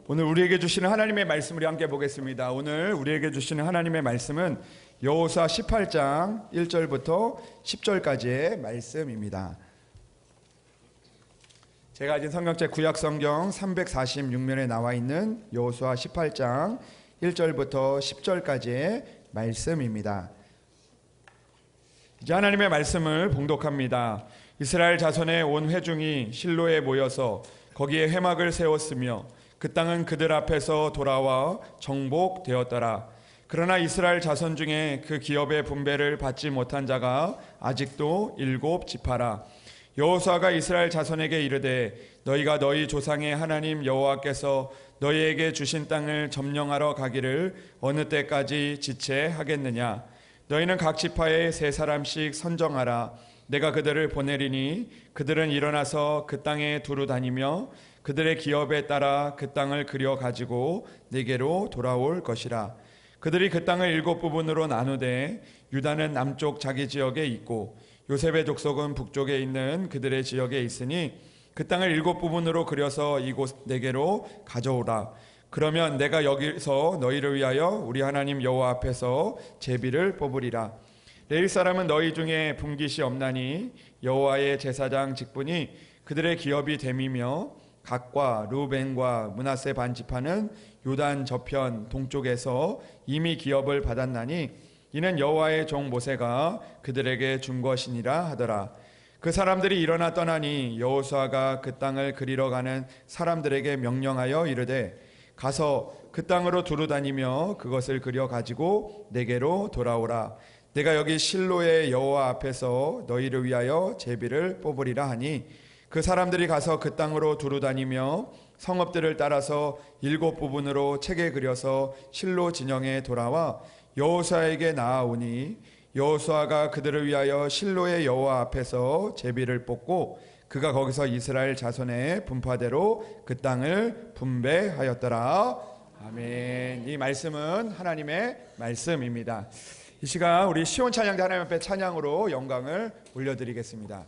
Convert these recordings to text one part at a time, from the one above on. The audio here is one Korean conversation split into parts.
오늘 우리에게 주시는 하나님의 말씀 우리 함께 보겠습니다. 오늘 우리에게 주시는 하나님의 말씀은 여호수아 18장 1절부터 10절까지의 말씀입니다. 제가 가진 성경책 구약성경 346면에 나와 있는 여호수아 18장 1절부터 10절까지의 말씀입니다. 이제 하나님의 말씀을 봉독합니다. 이스라엘 자손의 온 회중이 실로에 모여서 거기에 회막을 세웠으며 그 땅은 그들 앞에서 돌아와 정복되었더라. 그러나 이스라엘 자손 중에 그 기업의 분배를 받지 못한 자가 아직도 7지파라. 여호수아가 이스라엘 자손에게 이르되 너희가 너희 조상의 하나님 여호와께서 너희에게 주신 땅을 점령하러 가기를 어느 때까지 지체하겠느냐. 너희는 각 지파에 3사람씩 선정하라. 내가 그들을 보내리니 그들은 일어나서 그 땅에 두루 다니며 그들의 기업에 따라 그 땅을 그려 가지고 내게로 돌아올 것이라. 그들이 그 땅을 7부분으로 나누되 유다는 남쪽 자기 지역에 있고 요셉의 족속은 북쪽에 있는 그들의 지역에 있으니 그 땅을 7부분으로 그려서 이곳 내게로 가져오라. 그러면 내가 여기서 너희를 위하여 우리 하나님 여호와 앞에서 제비를 뽑으리라. 레위 사람은 너희 중에 분깃이 없나니 여호와의 제사장 직분이 그들의 기업이 됨이며 각과 루벤과 므낫세 반지파는 요단 저편 동쪽에서 이미 기업을 받았나니 이는 여호와의 종 모세가 그들에게 준 것이니라 하더라. 그 사람들이 일어나 떠나니 여호수아가 그 땅을 그리러 가는 사람들에게 명령하여 이르되 가서 그 땅으로 두루 다니며 그것을 그려 가지고 내게로 돌아오라. 내가 여기 실로의 여호와 앞에서 너희를 위하여 제비를 뽑으리라 하니 그 사람들이 가서 그 땅으로 두루 다니며 성읍들을 따라서 7부분으로 책에 그려서 실로 진영에 돌아와 여호수아에게 나아오니 여호수아가 그들을 위하여 실로의 여호와 앞에서 제비를 뽑고 그가 거기서 이스라엘 자손의 분파대로 그 땅을 분배하였더라. 아멘. 이 말씀은 하나님의 말씀입니다. 이 시간 우리 시온 찬양대 하나님 앞에 찬양으로 영광을 올려드리겠습니다.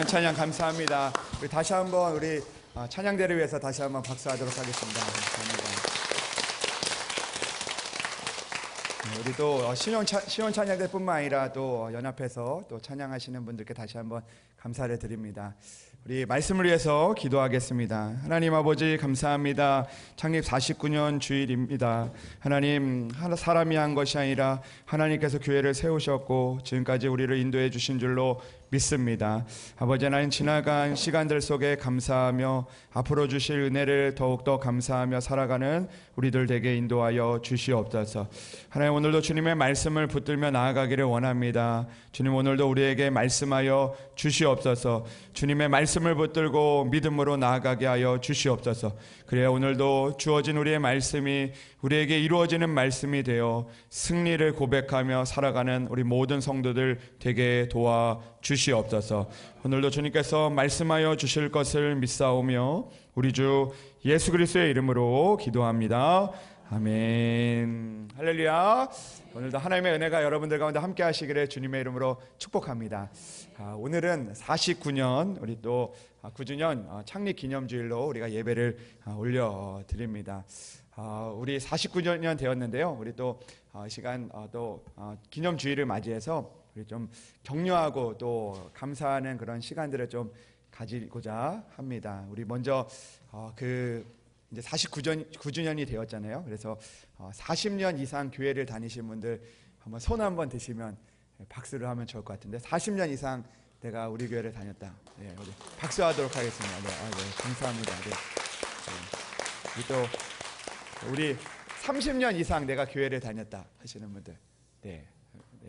찬양 감사합니다. 우리 다시 한번 우리 찬양대를 위해서 다시 한번 박수하도록 하겠습니다. 감사합니다. 우리 또 시온 찬양대뿐만 아니라 또 연합해서 또 찬양하시는 분들께 다시 한번 감사를 드립니다. 우리 말씀을 위해서 기도하겠습니다. 하나님 아버지 감사합니다. 창립 49년 주일입니다. 하나님, 사람이 한 것이 아니라 하나님께서 교회를 세우셨고 지금까지 우리를 인도해 주신 줄로 믿습니다. 아버지 하나님, 지나간 시간들 속에 감사하며 앞으로 주실 은혜를 더욱더 감사하며 살아가는 우리들 되게 인도하여 주시옵소서. 하나님, 오늘도 주님의 말씀을 붙들며 나아가기를 원합니다. 주님, 오늘도 우리에게 말씀하여 주시옵소서. 주님의 말씀을 붙들고 믿음으로 나아가게 하여 주시옵소서. 그래야 오늘도 주어진 우리의 말씀이 우리에게 이루어지는 말씀이 되어 승리를 고백하며 살아가는 우리 모든 성도들 되게 도와 주시옵소서. 오늘도 주님께서 말씀하여 주실 것을 믿사오며 우리 주 예수 그리스도의 이름으로 기도합니다. 아멘. 할렐루야. 오늘도 하나님의 은혜가 여러분들 가운데 함께 하시기를 주님의 이름으로 축복합니다. 오늘은 49년 우리 또 9주년 창립 기념주일로 우리가 예배를 올려드립니다. 우리 49년 되었는데요. 우리 또 시간 또 기념주일을 맞이해서 우리 좀 격려하고 또 감사하는 그런 시간들을 좀 가지고자 합니다. 우리 먼저 이제 49주년이 되었잖아요. 그래서 40년 이상 교회를 다니신 분들 한번 손 한번 드시면 박수를 하면 좋을 것 같은데, 40년 이상 내가 우리 교회를 다녔다. 네, 우리 박수하도록 하겠습니다. 네, 감사합니다. 네. 또 우리 30년 이상 내가 교회를 다녔다 하시는 분들, 네,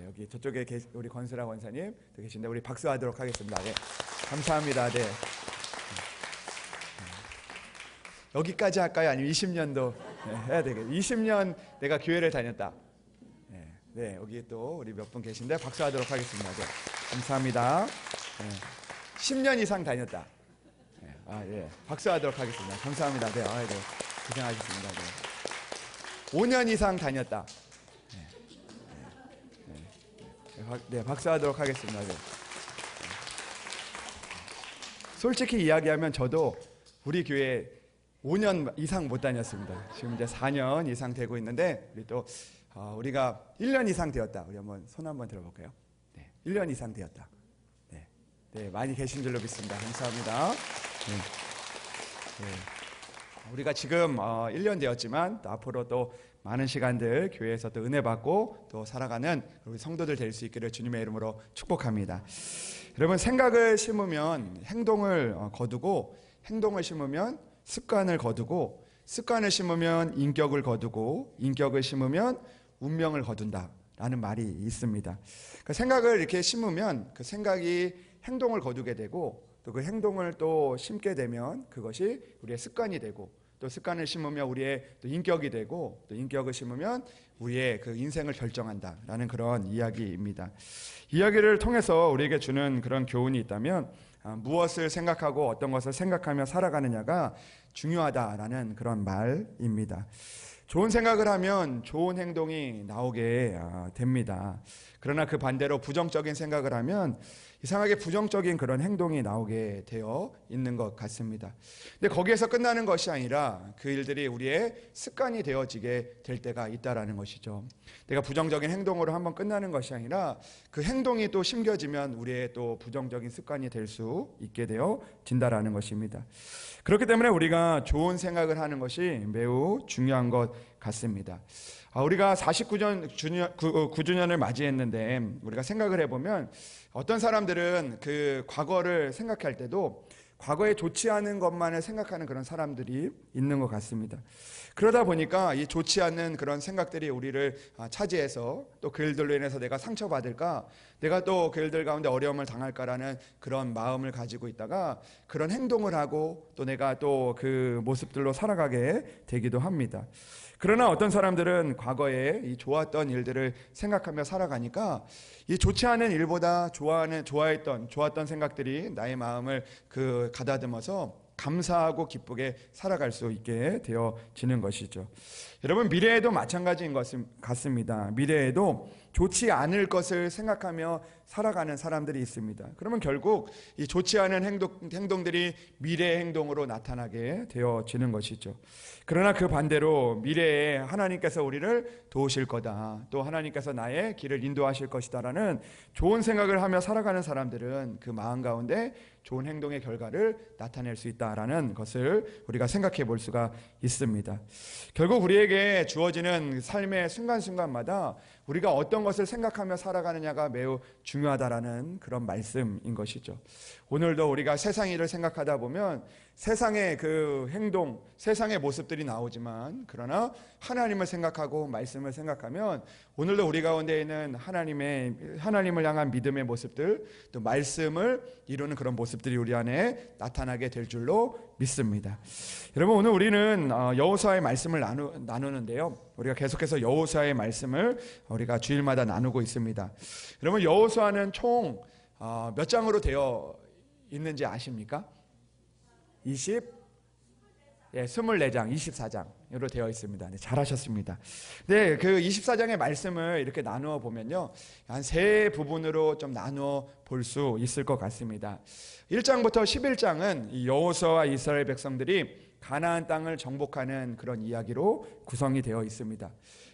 여기 저쪽에 우리 권수라 권사님 또 계신데 우리 박수하도록 하겠습니다. 네, 감사합니다. 네. 여기까지 할까요? 아니면 20년도 해야 되겠어요? 20년 내가 교회를 다녔다. 네, 여기 또 우리 몇 분 계신데 박수하도록 하겠습니다. 네, 감사합니다. 네, 10년 이상 다녔다. 네, 박수하도록 하겠습니다. 감사합니다. 네, 네, 고생하셨습니다. 네. 5년 이상 다녔다. 네, 박수하도록 하겠습니다. 네. 솔직히 이야기하면 저도 우리 교회 5년 이상 못 다녔습니다. 지금 이제 4년 이상 되고 있는데 우리 또 우리가 1년 이상 되었다. 우리 한번 손 한번 들어볼까요? 네, 1년 이상 되었다. 네, 네, 많이 계신 줄로 믿습니다. 감사합니다. 네, 네. 우리가 지금 1년 되었지만 또 앞으로 또 많은 시간들 교회에서 또 은혜 받고 또 살아가는 우리 성도들 될 수 있기를 주님의 이름으로 축복합니다. 여러분, 생각을 심으면 행동을 거두고, 행동을 심으면 습관을 거두고, 습관을 심으면 인격을 거두고, 인격을 심으면 운명을 거둔다라는 말이 있습니다. 그 생각을 이렇게 심으면 그 생각이 행동을 거두게 되고, 또 그 행동을 또 심게 되면 그것이 우리의 습관이 되고, 또 습관을 심으면 우리의 또 인격이 되고, 또 인격을 심으면 우리의 그 인생을 결정한다라는 그런 이야기입니다. 이야기를 통해서 우리에게 주는 그런 교훈이 있다면, 무엇을 생각하고 어떤 것을 생각하며 살아가느냐가 중요하다라는 그런 말입니다. 좋은 생각을 하면 좋은 행동이 나오게 됩니다. 그러나 그 반대로 부정적인 생각을 하면 이상하게 부정적인 그런 행동이 나오게 되어 있는 것 같습니다. 근데 거기에서 끝나는 것이 아니라 그 일들이 우리의 습관이 되어지게 될 때가 있다라는 것이죠. 내가 부정적인 행동으로 한번 끝나는 것이 아니라 그 행동이 또 심겨지면 우리의 또 부정적인 습관이 될 수 있게 되어진다라는 것입니다. 그렇기 때문에 우리가 좋은 생각을 하는 것이 매우 중요한 것 같습니다. 우리가 49주년을 맞이했는데 우리가 생각을 해보면 어떤 사람들은 그 과거를 생각할 때도 과거에 좋지 않은 것만을 생각하는 그런 사람들이 있는 것 같습니다. 그러다 보니까 이 좋지 않는 그런 생각들이 우리를 차지해서 또 그 일들로 인해서 내가 상처받을까, 내가 또 그 일들 가운데 어려움을 당할까라는 그런 마음을 가지고 있다가 그런 행동을 하고 또 내가 또 그 모습들로 살아가게 되기도 합니다. 그러나 어떤 사람들은 과거에 이 좋았던 일들을 생각하며 살아가니까 이 좋지 않은 일보다 좋았던 생각들이 나의 마음을 가다듬어서 감사하고 기쁘게 살아갈 수 있게 되어지는 것이죠. 여러분, 미래에도 마찬가지인 것 같습니다. 미래에도 좋지 않을 것을 생각하며 살아가는 사람들이 있습니다. 그러면 결국 이 좋지 않은 행동들이 미래의 행동으로 나타나게 되어지는 것이죠. 그러나 그 반대로 미래에 하나님께서 우리를 도우실 거다, 또 하나님께서 나의 길을 인도하실 것이다라는 좋은 생각을 하며 살아가는 사람들은 그 마음 가운데 좋은 행동의 결과를 나타낼 수 있다라는 것을 우리가 생각해 볼 수가 있습니다. 결국 우리에게 주어지는 삶의 순간순간마다 우리가 어떤 것을 생각하며 살아가느냐가 매우 중요하다라는 그런 말씀인 것이죠. 오늘도 우리가 세상 일을 생각하다 보면 세상의 그 행동, 세상의 모습들이 나오지만, 그러나 하나님을 생각하고 말씀을 생각하면 오늘도 우리 가운데 있는 하나님을 향한 믿음의 모습들, 또 말씀을 이루는 그런 모습들이 우리 안에 나타나게 될 줄로 믿습니다. 여러분, 오늘 우리는 여호수아의 말씀을 나누는데요, 우리가 계속해서 여호수아의 말씀을 우리가 주일마다 나누고 있습니다. 여러분, 여호수아는 총 몇 장으로 되어 있는지 아십니까? 24장, 24장으로 되어 있습니다. 네, 잘하셨습니다. 네, 그 24장의 말씀을 이렇게 나누어 보면요, 한 세 부분으로 좀 나누어 볼 수 있을 것 같습니다. 1장부터 11장은 여호수아와 이스라엘 백성들이 가나안 땅을 정복하는 그런 이야기로 구성이 되어 있습니다.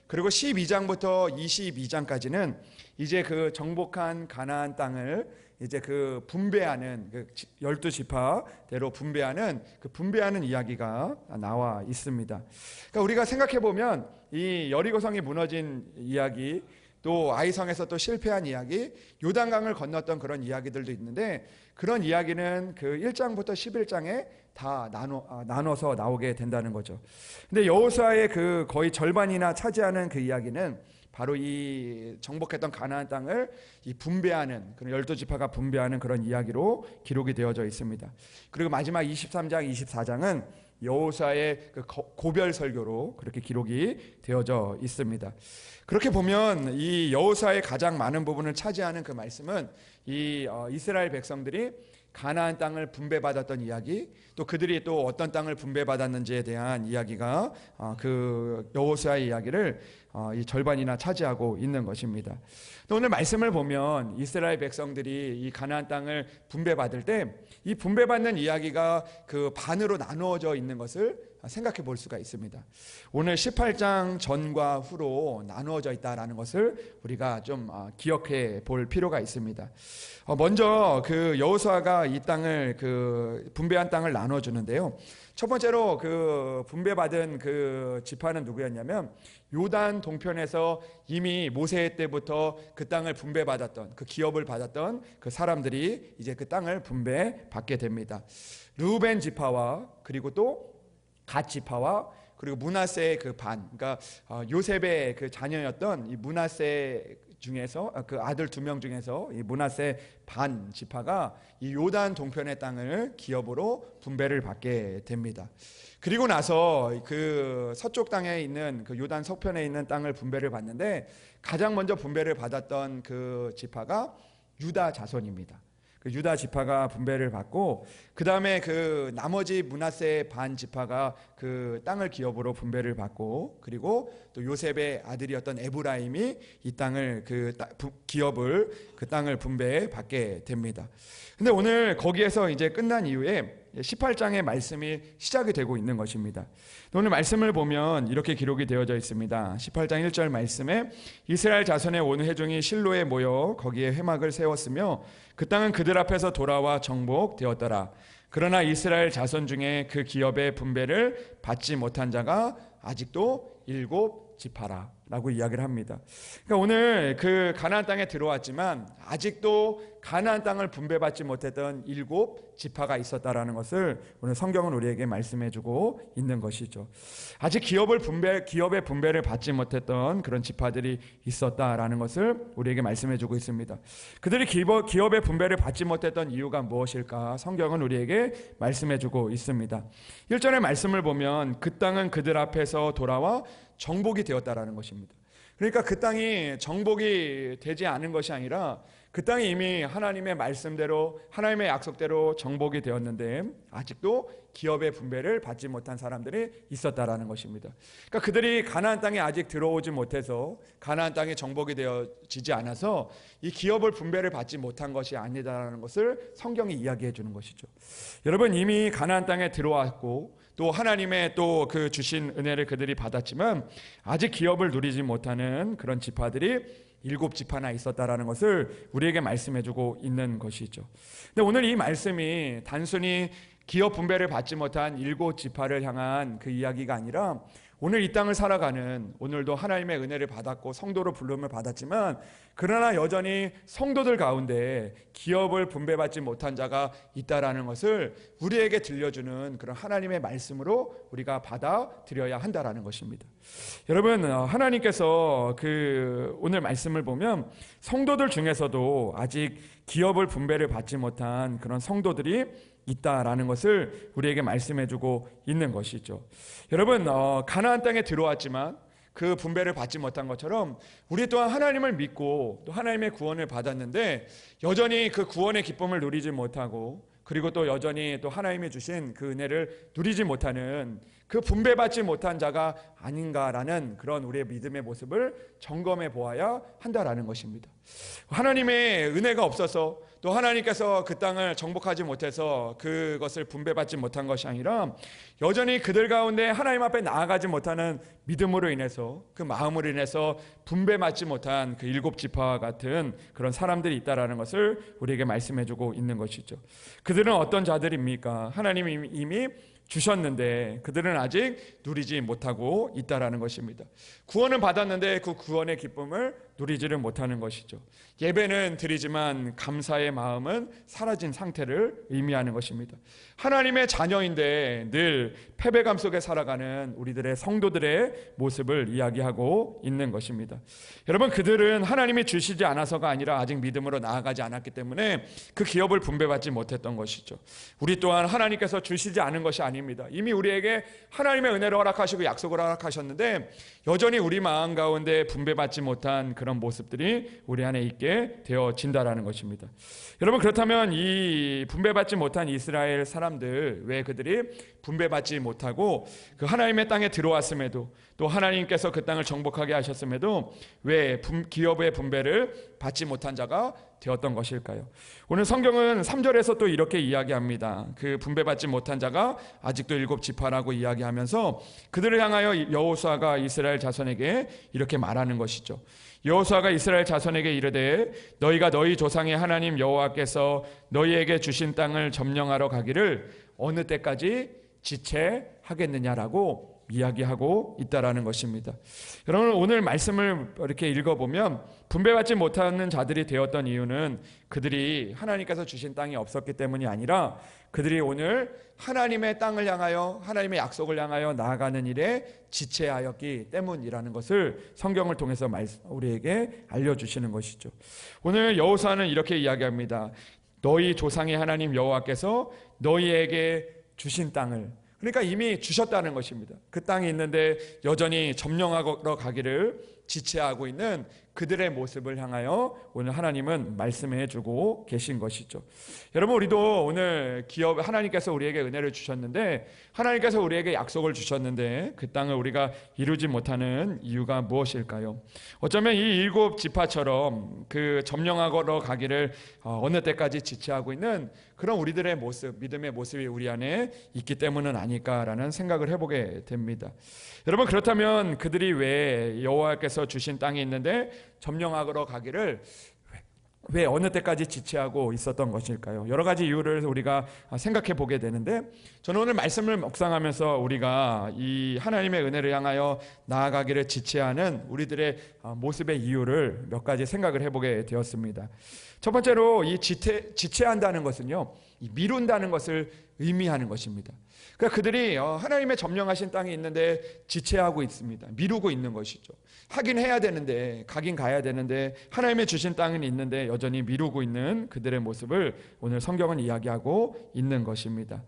그리고 12장부터 22장까지는 이제 그 정복한 가나안 땅을 이제 그 분배하는, 그 12지파대로 분배하는 이야기가 나와 있습니다. 그러니까 우리가 생각해 보면 이 여리고성이 무너진 이야기, 또 아이성에서 또 실패한 이야기, 요단강을 건넜던 그런 이야기들도 있는데, 그런 이야기는 그 1장부터 11장에 다 나눠서 나오게 된다는 거죠. 근데 여호수아의 그 거의 절반이나 차지하는 그 이야기는 바로 이 정복했던 가나안 땅을 이 분배하는, 그런 12지파가 분배하는 그런 이야기로 기록이 되어져 있습니다. 그리고 마지막 23장, 24장은 여호수아의 그 고별 설교로 그렇게 기록이 되어져 있습니다. 그렇게 보면 이 여호수아의 가장 많은 부분을 차지하는 그 말씀은 이 이스라엘 백성들이 가나안 땅을 분배받았던 이야기, 또 그들이 또 어떤 땅을 분배받았는지에 대한 이야기가 그 여호수아의 이야기를 이 절반이나 차지하고 있는 것입니다. 또 오늘 말씀을 보면 이스라엘 백성들이 이 가나안 땅을 분배받을 때 이 분배받는 이야기가 그 반으로 나누어져 있는 것을 생각해 볼 수가 있습니다. 오늘 18장 전과 후로 나누어져 있다라는 것을 우리가 좀 기억해 볼 필요가 있습니다. 먼저 그 여호수아가 이 땅을, 그 분배한 땅을 나눠주는데요, 첫 번째로 그 분배받은 그 지파는 누구였냐면, 요단 동편에서 이미 모세 때부터 그 땅을 분배받았던, 그 기업을 받았던 그 사람들이 이제 그 땅을 분배받게 됩니다. 르우벤 지파와, 그리고 또 갓 지파와, 그리고 므낫세의 그 반, 그러니까 요셉의 그 자녀였던 이 므낫세 중에서, 그 아들 2명 중에서 이 므낫세 반 지파가 이 요단 동편의 땅을 기업으로 분배를 받게 됩니다. 그리고 나서 그 서쪽 땅에 있는, 그 요단 서편에 있는 땅을 분배를 받는데, 가장 먼저 분배를 받았던 그 지파가 유다 자손입니다. 그 유다 지파가 분배를 받고, 그 다음에 그 나머지 므낫세 반 지파가 그 땅을 기업으로 분배를 받고, 그리고 또 요셉의 아들이었던 에브라임이 이 땅을 기업을, 그 땅을 분배받게 됩니다. 근데 오늘 거기에서 이제 끝난 이후에 18장의 말씀이 시작이 되고 있는 것입니다. 오늘 말씀을 보면 이렇게 기록이 되어져 있습니다. 18장 1절 말씀에 이스라엘 자손의 온 회중이 실로에 모여 거기에 회막을 세웠으며 그 땅은 그들 앞에서 돌아와 정복되었더라. 그러나 이스라엘 자손 중에 그 기업의 분배를 받지 못한 자가 아직도 7지파라 라고 이야기를 합니다. 그러니까 오늘 그 가나안 땅에 들어왔지만 아직도 가나안 땅을 분배받지 못했던 7지파가 있었다라는 것을 오늘 성경은 우리에게 말씀해주고 있는 것이죠. 아직 기업의 분배를 받지 못했던 그런 지파들이 있었다라는 것을 우리에게 말씀해주고 있습니다. 그들이 기업의 분배를 받지 못했던 이유가 무엇일까? 성경은 우리에게 말씀해주고 있습니다. 1절의 말씀을 보면 그 땅은 그들 앞에서 돌아와 정복이 되었다라는 것입니다. 그러니까 그 땅이 정복이 되지 않은 것이 아니라 그 땅이 이미 하나님의 말씀대로 하나님의 약속대로 정복이 되었는데 아직도 기업의 분배를 받지 못한 사람들이 있었다라는 것입니다. 그러니까 그들이 가나안 땅에 아직 들어오지 못해서 가나안 땅이 정복이 되어지지 않아서 이 기업을 분배를 받지 못한 것이 아니다라는 것을 성경이 이야기해 주는 것이죠. 여러분, 이미 가나안 땅에 들어왔고 또 하나님의 또 그 주신 은혜를 그들이 받았지만 아직 기업을 누리지 못하는 그런 지파들이 7지파나 있었다라는 것을 우리에게 말씀해주고 있는 것이죠. 근데 오늘 이 말씀이 단순히 기업 분배를 받지 못한 7지파를 향한 그 이야기가 아니라 오늘 이 땅을 살아가는, 오늘도 하나님의 은혜를 받았고 성도로 부름을 받았지만 그러나 여전히 성도들 가운데 기업을 분배받지 못한 자가 있다라는 것을 우리에게 들려주는 그런 하나님의 말씀으로 우리가 받아들여야 한다라는 것입니다. 여러분, 하나님께서 오늘 말씀을 보면 성도들 중에서도 아직 기업을 분배를 받지 못한 그런 성도들이 있다라는 것을 우리에게 말씀해주고 있는 것이죠. 여러분, 가나안 땅에 들어왔지만 그 분배를 받지 못한 것처럼 우리 또한 하나님을 믿고 또 하나님의 구원을 받았는데 여전히 그 구원의 기쁨을 누리지 못하고 그리고 또 여전히 또 하나님이 주신 그 은혜를 누리지 못하는 그 분배받지 못한 자가 아닌가라는 그런 우리의 믿음의 모습을 점검해 보아야 한다라는 것입니다. 하나님의 은혜가 없어서 또 하나님께서 그 땅을 정복하지 못해서 그것을 분배받지 못한 것이 아니라 여전히 그들 가운데 하나님 앞에 나아가지 못하는 믿음으로 인해서 그 마음으로 인해서 분배받지 못한 그 7지파와 같은 그런 사람들이 있다라는 것을 우리에게 말씀해주고 있는 것이죠. 그들은 어떤 자들입니까? 하나님이 이미 주셨는데 그들은 아직 누리지 못하고 있다라는 것입니다. 구원은 받았는데 그 구원의 기쁨을 누리지를 못하는 것이죠. 예배는 드리지만 감사의 마음은 사라진 상태를 의미하는 것입니다. 하나님의 자녀인데 늘 패배감 속에 살아가는 우리들의 성도들의 모습을 이야기하고 있는 것입니다. 여러분, 그들은 하나님이 주시지 않아서가 아니라 아직 믿음으로 나아가지 않았기 때문에 그 기업을 분배받지 못했던 것이죠. 우리 또한 하나님께서 주시지 않은 것이 아닙니다. 이미 우리에게 하나님의 은혜를 허락하시고 약속을 허락하셨는데 여전히 우리 마음 가운데 분배받지 못한 그런 모습들이 우리 안에 있게 되어진다라는 것입니다. 여러분, 그렇다면 이 분배받지 못한 이스라엘 사람들, 왜 그들이 분배받지 못하고 그 하나님의 땅에 들어왔음에도 또 하나님께서 그 땅을 정복하게 하셨음에도 왜 기업의 분배를 받지 못한 자가 되었던 것일까요? 오늘 성경은 3절에서 또 이렇게 이야기합니다. 그 분배받지 못한 자가 아직도 7지파라고 이야기하면서 그들을 향하여 여호수아가 이스라엘 자손에게 이렇게 말하는 것이죠. 여호수아가 이스라엘 자손에게 이르되 너희가 너희 조상의 하나님 여호와께서 너희에게 주신 땅을 점령하러 가기를 어느 때까지 지체하겠느냐라고 이야기하고 있다라는 것입니다. 여러분, 오늘 말씀을 이렇게 읽어보면 분배받지 못하는 자들이 되었던 이유는 그들이 하나님께서 주신 땅이 없었기 때문이 아니라 그들이 오늘 하나님의 땅을 향하여 하나님의 약속을 향하여 나아가는 일에 지체하였기 때문이라는 것을 성경을 통해서 우리에게 알려주시는 것이죠. 오늘 여호수아는 이렇게 이야기합니다. 너희 조상의 하나님 여호와께서 너희에게 주신 땅을, 그러니까 이미 주셨다는 것입니다. 그 땅이 있는데 여전히 점령하러 가기를 지체하고 있는 그들의 모습을 향하여 오늘 하나님은 말씀해 주고 계신 것이죠. 여러분, 우리도 오늘 하나님께서 우리에게 은혜를 주셨는데 하나님께서 우리에게 약속을 주셨는데 그 땅을 우리가 이루지 못하는 이유가 무엇일까요? 어쩌면 이 7지파처럼 그 점령하러 가기를 어느 때까지 지체하고 있는 그런 우리들의 모습, 믿음의 모습이 우리 안에 있기 때문은 아닐까라는 생각을 해보게 됩니다. 여러분, 그렇다면 그들이 왜 여호와께서 주신 땅이 있는데 점령하러 가기를 왜 어느 때까지 지체하고 있었던 것일까요? 여러 가지 이유를 우리가 생각해 보게 되는데 저는 오늘 말씀을 묵상하면서 우리가 이 하나님의 은혜를 향하여 나아가기를 지체하는 우리들의 모습의 이유를 몇 가지 생각을 해보게 되었습니다. 첫 번째로 이 지체한다는 것은요, 미룬다는 것을 의미하는 것입니다. 그러니까 그들이 하나님의 점령하신 땅이 있는데 지체하고 있습니다. 미루고 있는 것이죠. 하긴 해야 되는데, 가긴 가야 되는데, 하나님의 주신 땅은 있는데 여전히 미루고 있는 그들의 모습을 오늘 성경은 이야기하고 있는 것입니다.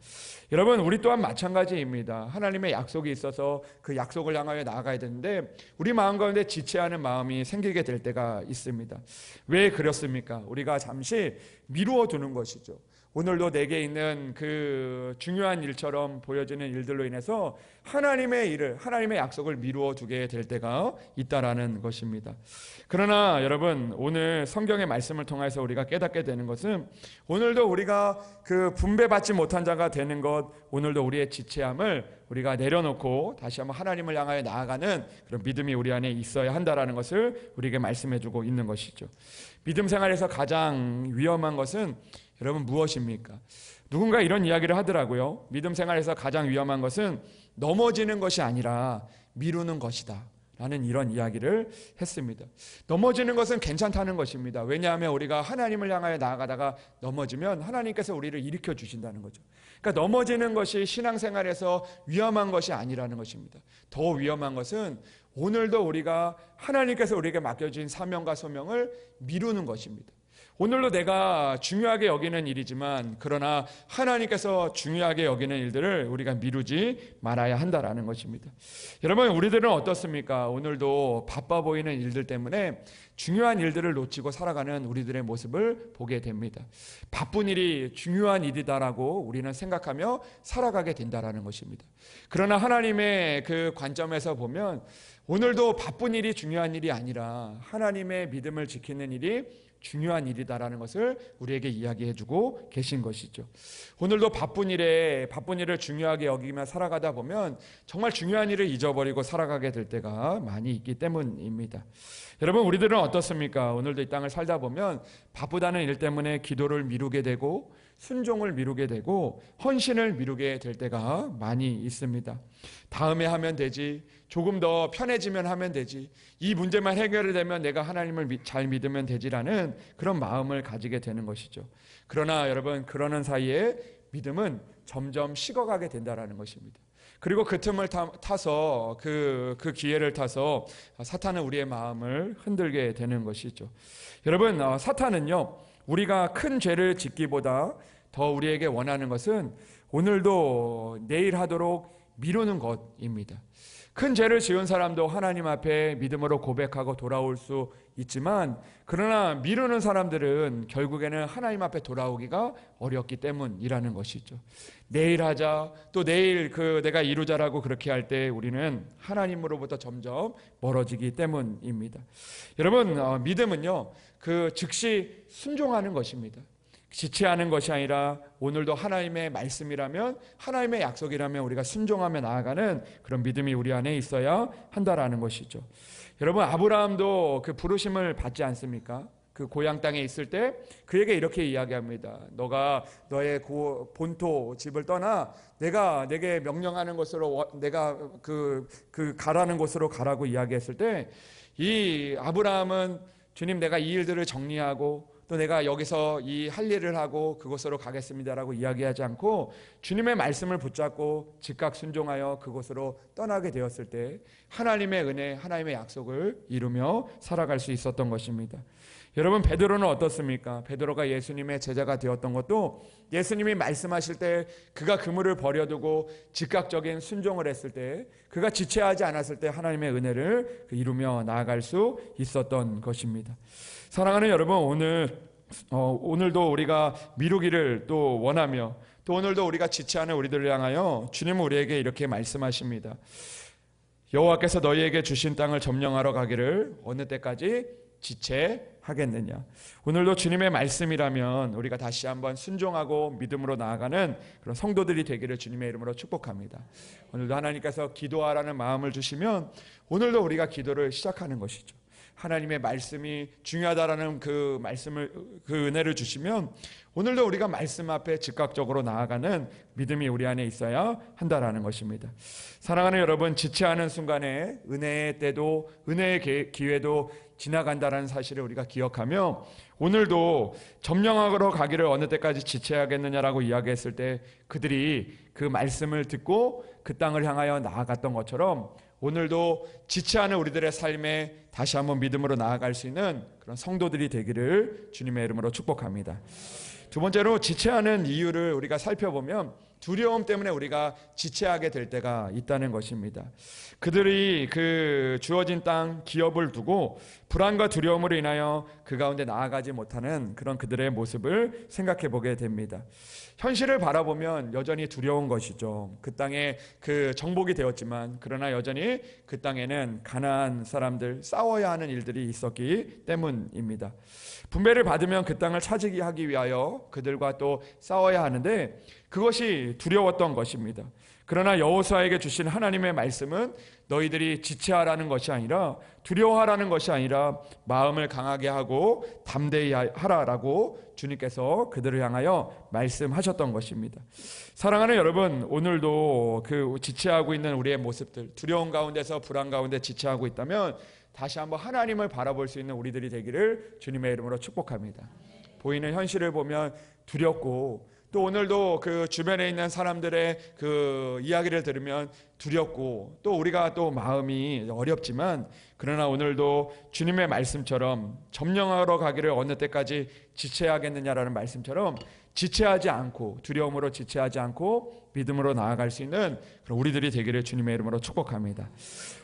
여러분, 우리 또한 마찬가지입니다. 하나님의 약속이 있어서 그 약속을 향하여 나아가야 되는데 우리 마음 가운데 지체하는 마음이 생기게 될 때가 있습니다. 왜 그렇습니까? 우리가 잠시 미루어 두는 것이죠. 오늘도 내게 있는 그 중요한 일처럼 보여지는 일들로 인해서 하나님의 일을, 하나님의 약속을 미루어 두게 될 때가 있다라는 것입니다. 그러나 여러분, 오늘 성경의 말씀을 통해서 우리가 깨닫게 되는 것은 오늘도 우리가 그 분배받지 못한 자가 되는 것, 오늘도 우리의 지체함을 우리가 내려놓고 다시 한번 하나님을 향하여 나아가는 그런 믿음이 우리 안에 있어야 한다라는 것을 우리에게 말씀해 주고 있는 것이죠. 믿음 생활에서 가장 위험한 것은 여러분 무엇입니까? 누군가 이런 이야기를 하더라고요. 믿음 생활에서 가장 위험한 것은 넘어지는 것이 아니라 미루는 것이다 라는 이런 이야기를 했습니다. 넘어지는 것은 괜찮다는 것입니다. 왜냐하면 우리가 하나님을 향하여 나아가다가 넘어지면 하나님께서 우리를 일으켜 주신다는 거죠. 그러니까 넘어지는 것이 신앙생활에서 위험한 것이 아니라는 것입니다. 더 위험한 것은 오늘도 우리가 하나님께서 우리에게 맡겨진 사명과 소명을 미루는 것입니다. 오늘도 내가 중요하게 여기는 일이지만 그러나 하나님께서 중요하게 여기는 일들을 우리가 미루지 말아야 한다라는 것입니다. 여러분, 우리들은 어떻습니까? 오늘도 바빠 보이는 일들 때문에 중요한 일들을 놓치고 살아가는 우리들의 모습을 보게 됩니다. 바쁜 일이 중요한 일이다라고 우리는 생각하며 살아가게 된다라는 것입니다. 그러나 하나님의 그 관점에서 보면 오늘도 바쁜 일이 중요한 일이 아니라 하나님의 믿음을 지키는 일이 중요한 일이다라는 것을 우리에게 이야기해주고 계신 것이죠. 오늘도 바쁜 일을 중요하게 여기며 살아가다 보면 정말 중요한 일을 잊어버리고 살아가게 될 때가 많이 있기 때문입니다. 여러분, 우리들은 어떻습니까? 오늘도 이 땅을 살다 보면 바쁘다는 일 때문에 기도를 미루게 되고 순종을 미루게 되고 헌신을 미루게 될 때가 많이 있습니다. 다음에 하면 되지, 조금 더 편해지면 하면 되지, 이 문제만 해결이 되면 내가 하나님을 잘 믿으면 되지라는 그런 마음을 가지게 되는 것이죠. 그러나 여러분, 그러는 사이에 믿음은 점점 식어가게 된다는 것입니다. 그리고 그 틈을 타서 그 기회를 타서 사탄은 우리의 마음을 흔들게 되는 것이죠. 여러분, 사탄은요, 우리가 큰 죄를 짓기보다 더 우리에게 원하는 것은 오늘도 내일 하도록 미루는 것입니다. 큰 죄를 지은 사람도 하나님 앞에 믿음으로 고백하고 돌아올 수 있지만 그러나 미루는 사람들은 결국에는 하나님 앞에 돌아오기가 어렵기 때문이라는 것이죠. 내일 하자, 또 내일 내가 이루자라고 그렇게 할 때 우리는 하나님으로부터 점점 멀어지기 때문입니다. 여러분, 믿음은요, 즉시 순종하는 것입니다. 지체하는 것이 아니라 오늘도 하나님의 말씀이라면, 하나님의 약속이라면 우리가 순종하며 나아가는 그런 믿음이 우리 안에 있어야 한다라는 것이죠. 여러분, 아브라함도 그 부르심을 받지 않습니까? 그 고향 땅에 있을 때 그에게 이렇게 이야기합니다. 너가 너의 본토 집을 떠나 내가 내게 명령하는 곳으로, 내가 가라는 곳으로 가라고 이야기했을 때 이 아브라함은 주님, 내가 이 일들을 정리하고 또 내가 여기서 이 할 일을 하고 그곳으로 가겠습니다라고 이야기하지 않고 주님의 말씀을 붙잡고 즉각 순종하여 그곳으로 떠나게 되었을 때 하나님의 은혜, 하나님의 약속을 이루며 살아갈 수 있었던 것입니다. 여러분, 베드로는 어떻습니까? 베드로가 예수님의 제자가 되었던 것도 예수님이 말씀하실 때 그가 그물을 버려두고 즉각적인 순종을 했을 때, 그가 지체하지 않았을 때 하나님의 은혜를 이루며 나아갈 수 있었던 것입니다. 사랑하는 여러분, 오늘도 우리가 미루기를 또 원하며 또 오늘도 우리가 지체하는 우리들을 향하여 주님은 우리에게 이렇게 말씀하십니다. 여호와께서 너희에게 주신 땅을 점령하러 가기를 어느 때까지 지체하겠느냐. 오늘도 주님의 말씀이라면 우리가 다시 한번 순종하고 믿음으로 나아가는 그런 성도들이 되기를 주님의 이름으로 축복합니다. 오늘도 하나님께서 기도하라는 마음을 주시면 오늘도 우리가 기도를 시작하는 것이죠. 하나님의 말씀이 중요하다라는 그 은혜를 주시면 오늘도 우리가 말씀 앞에 즉각적으로 나아가는 믿음이 우리 안에 있어야 한다라는 것입니다. 사랑하는 여러분, 지체하는 순간에 은혜의 때도 은혜의 기회도 지나간다라는 사실을 우리가 기억하며 오늘도 점령하러 가기를 어느 때까지 지체하겠느냐라고 이야기했을 때 그들이 그 말씀을 듣고 그 땅을 향하여 나아갔던 것처럼 오늘도 지체하는 우리들의 삶에 다시 한번 믿음으로 나아갈 수 있는 그런 성도들이 되기를 주님의 이름으로 축복합니다. 두 번째로 지체하는 이유를 우리가 살펴보면 두려움 때문에 우리가 지체하게 될 때가 있다는 것입니다. 그들이 그 주어진 땅 기업을 두고 불안과 두려움으로 인하여 그 가운데 나아가지 못하는 그런 그들의 모습을 생각해 보게 됩니다. 현실을 바라보면 여전히 두려운 것이죠. 그 땅에 그 정복이 되었지만 그러나 여전히 그 땅에는 가나안 사람들 싸워야 하는 일들이 있었기 때문입니다. 분배를 받으면 그 땅을 차지하기 위하여 그들과 또 싸워야 하는데 그것이 두려웠던 것입니다. 그러나 여호수아에게 주신 하나님의 말씀은 너희들이 지체하라는 것이 아니라 두려워하라는 것이 아니라 마음을 강하게 하고 담대히 하라라고 주님께서 그들을 향하여 말씀하셨던 것입니다. 사랑하는 여러분, 오늘도 그 지체하고 있는 우리의 모습들, 두려움 가운데서 불안 가운데 지체하고 있다면 다시 한번 하나님을 바라볼 수 있는 우리들이 되기를 주님의 이름으로 축복합니다. 보이는 현실을 보면 두렵고 또 오늘도 그 주변에 있는 사람들의 그 이야기를 들으면 두렵고 또 우리가 또 마음이 어렵지만 그러나 오늘도 주님의 말씀처럼 점령하러 가기를 어느 때까지 지체하겠느냐라는 말씀처럼 지체하지 않고 두려움으로 지체하지 않고 믿음으로 나아갈 수 있는 그런 우리들이 되기를 주님의 이름으로 축복합니다.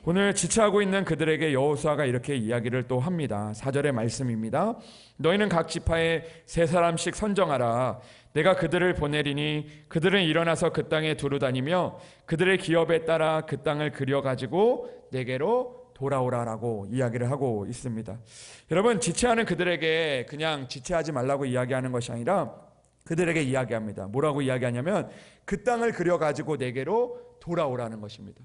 오늘 지체하고 있는 그들에게 여호수아가 이렇게 이야기를 또 합니다. 4절의 말씀입니다. 너희는 각 지파에 3사람씩 선정하라. 내가 그들을 보내리니 그들은 일어나서 그 땅에 두루 다니며 그들의 기업에 따라 그 땅을 그려가지고 내게로 돌아오라라고 이야기를 하고 있습니다. 여러분, 지체하는 그들에게 그냥 지체하지 말라고 이야기하는 것이 아니라 그들에게 이야기합니다. 뭐라고 이야기하냐면 그 땅을 그려가지고 내게로 돌아오라는 것입니다.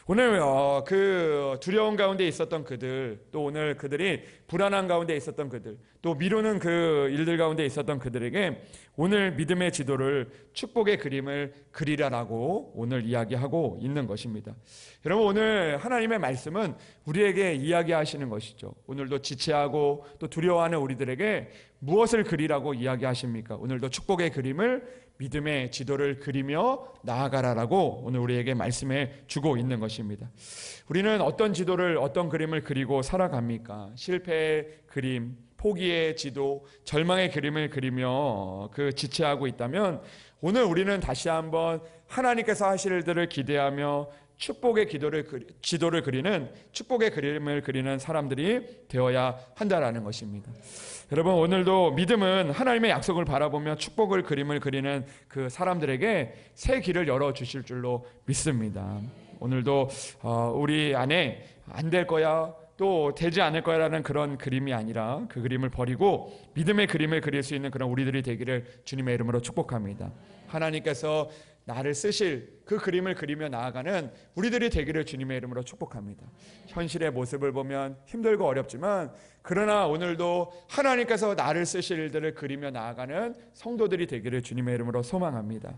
오늘 그 두려움 가운데 있었던 그들, 또 오늘 그들이 불안한 가운데 있었던 그들, 또 미루는 그 일들 가운데 있었던 그들에게 오늘 믿음의 지도를, 축복의 그림을 그리라라고 오늘 이야기하고 있는 것입니다. 여러분, 오늘 하나님의 말씀은 우리에게 이야기하시는 것이죠. 오늘도 지체하고 또 두려워하는 우리들에게 무엇을 그리라고 이야기하십니까? 오늘도 축복의 그림을, 믿음의 지도를 그리며 나아가라라고 오늘 우리에게 말씀해 주고 있는 것입니다. 우리는 어떤 지도를, 어떤 그림을 그리고 살아갑니까? 실패의 그림, 포기의 지도, 절망의 그림을 그리며 그 지체하고 있다면 오늘 우리는 다시 한번 하나님께서 하실 일들을 기대하며 축복의 지도를 그리는, 축복의 그림을 그리는 사람들이 되어야 한다라는 것입니다. 여러분, 오늘도 믿음은 하나님의 약속을 바라보며 축복을 그림을 그리는 그 사람들에게 새 길을 열어주실 줄로 믿습니다. 오늘도 우리 안에 안 될 거야, 또 되지 않을 거라는 그런 그림이 아니라 그 그림을 버리고 믿음의 그림을 그릴 수 있는 그런 우리들이 되기를 주님의 이름으로 축복합니다. 하나님께서 나를 쓰실 그 그림을 그리며 나아가는 우리들이 되기를 주님의 이름으로 축복합니다. 현실의 모습을 보면 힘들고 어렵지만 그러나 오늘도 하나님께서 나를 쓰실 일들을 그리며 나아가는 성도들이 되기를 주님의 이름으로 소망합니다.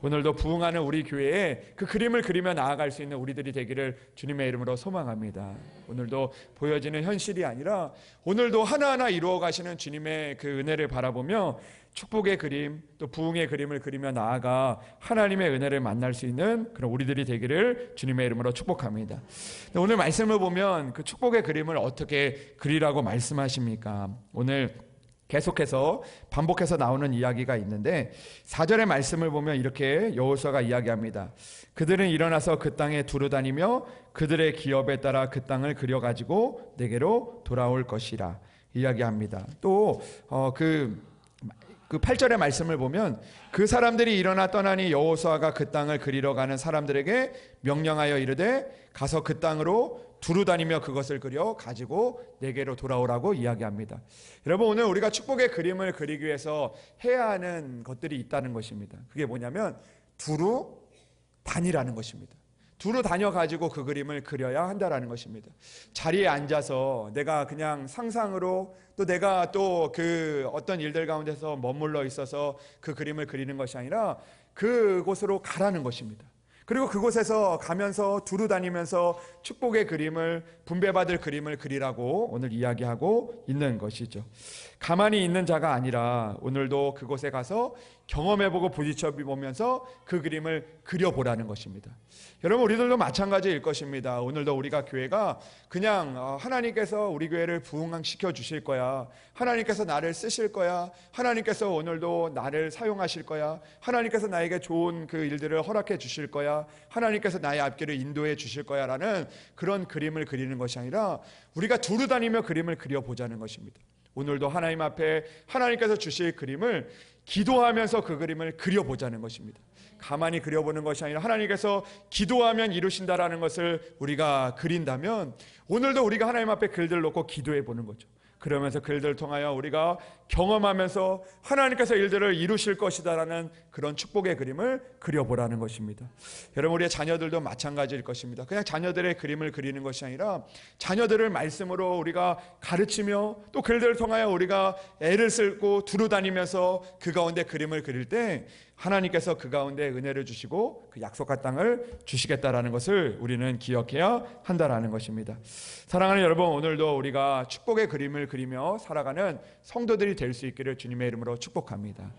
오늘도 부흥하는 우리 교회에 그 그림을 그리며 나아갈 수 있는 우리들이 되기를 주님의 이름으로 소망합니다. 오늘도 보여지는 현실이 아니라 오늘도 하나하나 이루어 가시는 주님의 그 은혜를 바라보며 축복의 그림, 또 부흥의 그림을 그리며 나아가 하나님의 은혜를 만날 수 있는 그런 우리들이 되기를 주님의 이름으로 축복합니다. 오늘 말씀을 보면 그 축복의 그림을 어떻게 그리라고 말씀하십니까? 오늘 계속해서 반복해서 나오는 이야기가 있는데 4절의 말씀을 보면 이렇게 여호수아가 이야기합니다. 그들은 일어나서 그 땅에 두루 다니며 그들의 기업에 따라 그 땅을 그려가지고 내게로 돌아올 것이라 이야기합니다. 또 그 8절의 말씀을 보면 그 사람들이 일어나 떠나니 여호수아가 그 땅을 그리러 가는 사람들에게 명령하여 이르되 가서 그 땅으로 두루 다니며 그것을 그려 가지고 내게로 돌아오라고 이야기합니다. 여러분, 오늘 우리가 축복의 그림을 그리기 위해서 해야 하는 것들이 있다는 것입니다. 그게 뭐냐면 두루 다니라는 것입니다. 두루 다녀가지고 그 그림을 그려야 한다라는 것입니다. 자리에 앉아서 내가 그냥 상상으로 또 내가 또 그 어떤 일들 가운데서 머물러 있어서 그 그림을 그리는 것이 아니라 그곳으로 가라는 것입니다. 그리고 그곳에서 가면서 두루 다니면서 축복의 그림을, 분배받을 그림을 그리라고 오늘 이야기하고 있는 것이죠. 가만히 있는 자가 아니라 오늘도 그곳에 가서 경험해보고 부딪혀보면서 그 그림을 그려보라는 것입니다. 여러분, 우리들도 마찬가지일 것입니다. 오늘도 우리가 교회가 그냥 하나님께서 우리 교회를 부흥시켜 주실 거야, 하나님께서 나를 쓰실 거야, 하나님께서 오늘도 나를 사용하실 거야, 하나님께서 나에게 좋은 그 일들을 허락해 주실 거야, 하나님께서 나의 앞길을 인도해 주실 거야 라는 그런 그림을 그리는 것이 아니라 우리가 두루 다니며 그림을 그려보자는 것입니다. 오늘도 하나님 앞에 하나님께서 주실 그림을 기도하면서 그 그림을 그려보자는 것입니다. 가만히 그려보는 것이 아니라 하나님께서 기도하면 이루신다라는 것을 우리가 그린다면 오늘도 우리가 하나님 앞에 글들을 놓고 기도해 보는 거죠. 그러면서 글들을 통하여 우리가 경험하면서 하나님께서 일들을 이루실 것이다라는 그런 축복의 그림을 그려보라는 것입니다. 여러분, 우리의 자녀들도 마찬가지일 것입니다. 그냥 자녀들의 그림을 그리는 것이 아니라 자녀들을 말씀으로 우리가 가르치며 또 글들을 통하여 우리가 애를 쓰고 두루 다니면서 그 가운데 그림을 그릴 때 하나님께서 그 가운데 은혜를 주시고 그 약속한 땅을 주시겠다라는 것을 우리는 기억해야 한다라는 것입니다. 사랑하는 여러분, 오늘도 우리가 축복의 그림을 그리며 살아가는 성도들이 될 수 있기를 주님의 이름으로 축복합니다.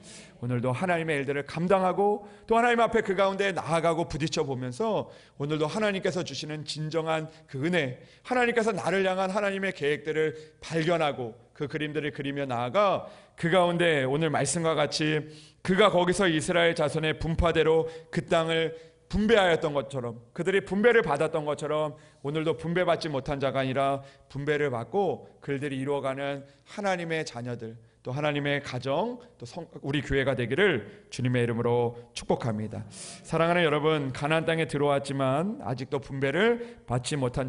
오늘도 하나님의 일들을 감당하고 또 하나님 앞에 그 가운데 나아가고 부딪혀 보면서 오늘도 하나님께서 주시는 진정한 그 은혜, 하나님께서 나를 향한 하나님의 계획들을 발견하고 그 그림들을 그리며 나아가 그 가운데 오늘 말씀과 같이 그가 거기서 이스라엘 자손의 분파대로 그 땅을 분배하였던 것처럼, 그들이 분배를 받았던 것처럼 오늘도 분배받지 못한 자가 아니라 분배를 받고 그들이 이루어가는 하나님의 자녀들, 또 하나님의 가정, 또 우리 교회가 되기를 주님의 이름으로 축복합니다. 사랑하는 여러분, 가나안 땅에 들어왔지만 아직도 분배를 받지 못한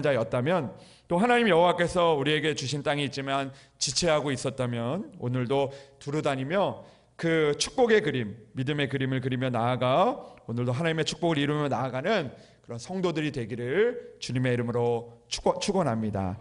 자였다면, 또 하나님 여호와께서 우리에게 주신 땅이 있지만 지체하고 있었다면 오늘도 두루 다니며 그 축복의 그림, 믿음의 그림을 그리며 나아가 오늘도 하나님의 축복을 이루며 나아가는 그런 성도들이 되기를 주님의 이름으로 축원합니다.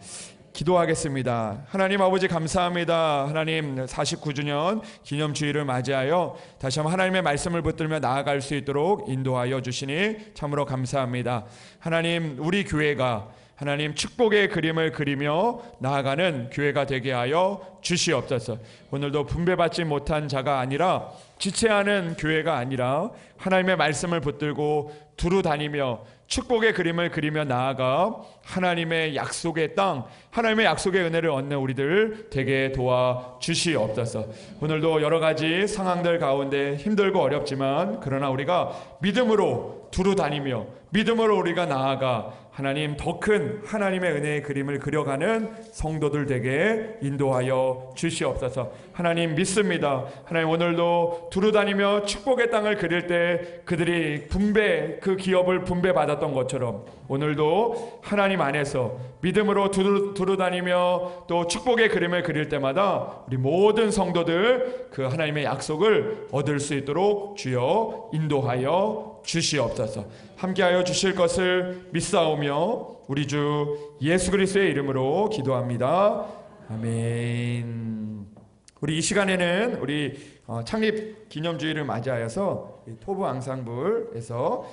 기도하겠습니다. 하나님 아버지, 감사합니다. 하나님, 49주년 기념주일을 맞이하여 다시 한번 하나님의 말씀을 붙들며 나아갈 수 있도록 인도하여 주시니 참으로 감사합니다. 하나님, 우리 교회가 하나님 축복의 그림을 그리며 나아가는 교회가 되게 하여 주시옵소서. 오늘도 분배받지 못한 자가 아니라, 지체하는 교회가 아니라 하나님의 말씀을 붙들고 두루 다니며 축복의 그림을 그리며 나아가 하나님의 약속의 땅, 하나님의 약속의 은혜를 얻는 우리들 되게 도와 주시옵소서. 오늘도 여러 가지 상황들 가운데 힘들고 어렵지만 그러나 우리가 믿음으로 두루 다니며 믿음으로 우리가 나아가 하나님 더 큰 하나님의 은혜의 그림을 그려가는 성도들 되게 인도하여 주시옵소서. 하나님 믿습니다. 하나님, 오늘도 두루 다니며 축복의 땅을 그릴 때 그들이 그 기업을 분배받았던 것처럼 오늘도 하나님 안에서 믿음으로 두루 다니며 또 축복의 그림을 그릴 때마다 우리 모든 성도들 그 하나님의 약속을 얻을 수 있도록 주여 인도하여 주시옵소서. 함께하여 주실 것을 믿사오며 우리 주 예수 그리스도의 이름으로 기도합니다. 아멘. 우리 이 시간에는 우리 창립 기념주일을 맞이하여서 토부 앙상블에서